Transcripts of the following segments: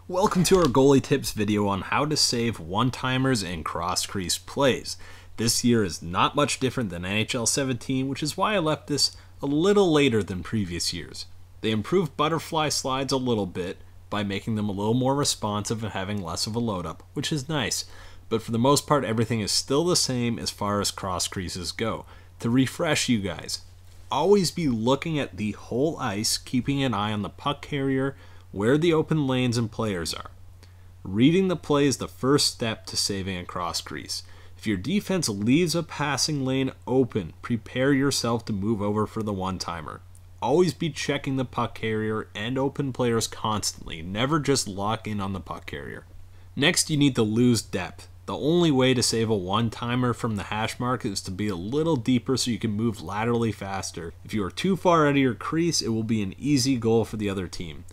Welcome to our goalie tips video on how to save one-timers in cross-crease plays. This year is not much different than NHL 17, which is why I left this a little later than previous years. They improved butterfly slides a little bit by making them a little more responsive and having less of a load up, which is nice. But for the most part, everything is still the same as far as cross creases go. To refresh you guys, always be looking at the whole ice, keeping an eye on the puck carrier, where the open lanes and players are. Reading the play is the first step to saving a cross crease. If your defense leaves a passing lane open, prepare yourself to move over for the one-timer. Always be checking the puck carrier and open players constantly, never just lock in on the puck carrier. Next, you need to lose depth. The only way to save a one-timer from the hash mark is to be a little deeper so you can move laterally faster. If you are too far out of your crease, it will be an easy goal for the other team.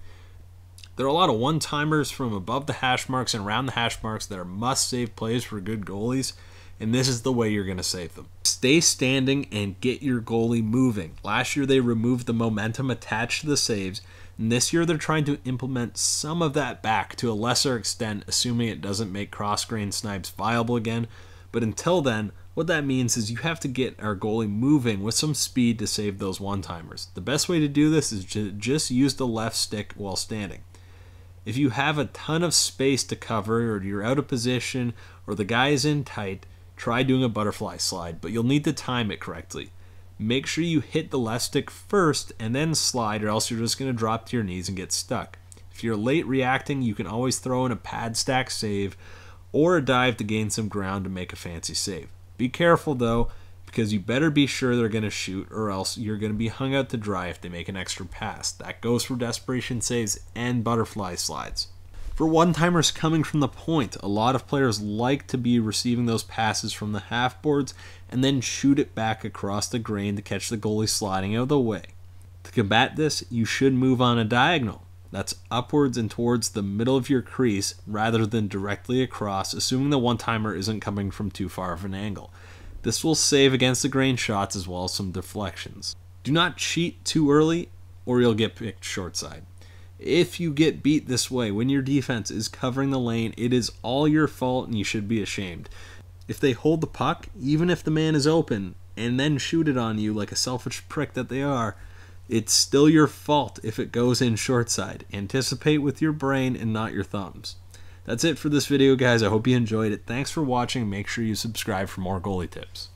There are a lot of one-timers from above the hash marks and around the hash marks that are must-save plays for good goalies, and this is the way you're going to save them. Stay standing and get your goalie moving. Last year they removed the momentum attached to the saves, and this year they're trying to implement some of that back to a lesser extent, assuming it doesn't make cross-grain snipes viable again. But until then, what that means is you have to get our goalie moving with some speed to save those one-timers. The best way to do this is to just use the left stick while standing. If you have a ton of space to cover, or you're out of position, or the guy is in tight, try doing a butterfly slide, but you'll need to time it correctly. Make sure you hit the left stick first and then slide, or else you're just going to drop to your knees and get stuck. If you're late reacting, you can always throw in a pad stack save or a dive to gain some ground to make a fancy save. Be careful though, because you better be sure they're going to shoot, or else you're going to be hung out to dry if they make an extra pass. That goes for desperation saves and butterfly slides. For one-timers coming from the point, a lot of players like to be receiving those passes from the half boards and then shoot it back across the grain to catch the goalie sliding out of the way. To combat this, you should move on a diagonal. That's upwards and towards the middle of your crease rather than directly across, assuming the one-timer isn't coming from too far of an angle. This will save against the grain shots as well as some deflections. Do not cheat too early or you'll get picked short side. If you get beat this way, when your defense is covering the lane, it is all your fault and you should be ashamed. If they hold the puck, even if the man is open, and then shoot it on you like a selfish prick that they are, it's still your fault if it goes in short side. Anticipate with your brain and not your thumbs. That's it for this video, guys. I hope you enjoyed it. Thanks for watching. Make sure you subscribe for more goalie tips.